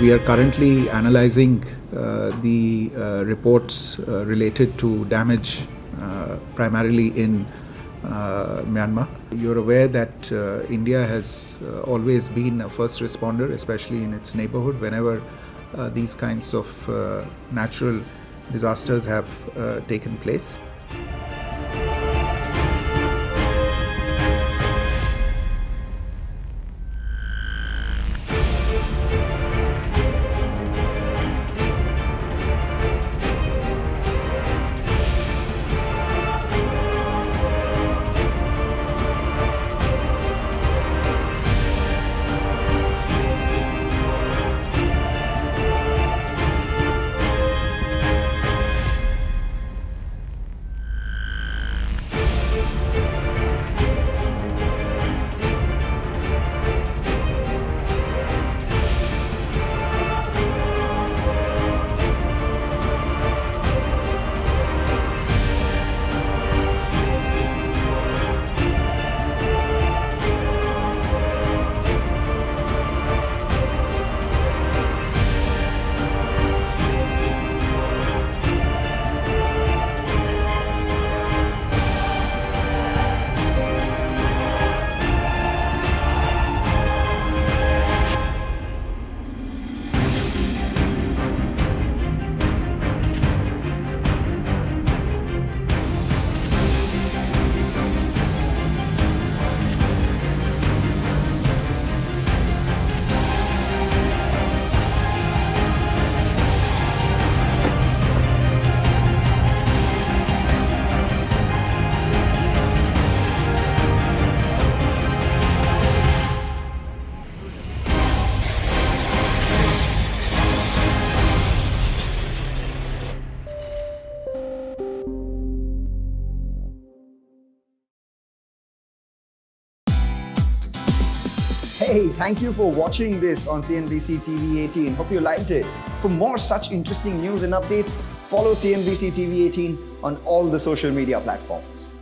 We are currently analyzing the reports related to damage primarily in Myanmar. You're aware that India has always been a first responder, especially in its neighborhood, whenever these kinds of natural disasters have taken place. Hey, thank you for watching this on CNBC TV18. Hope you liked it. For more such interesting news and updates, follow CNBC TV18 on all the social media platforms.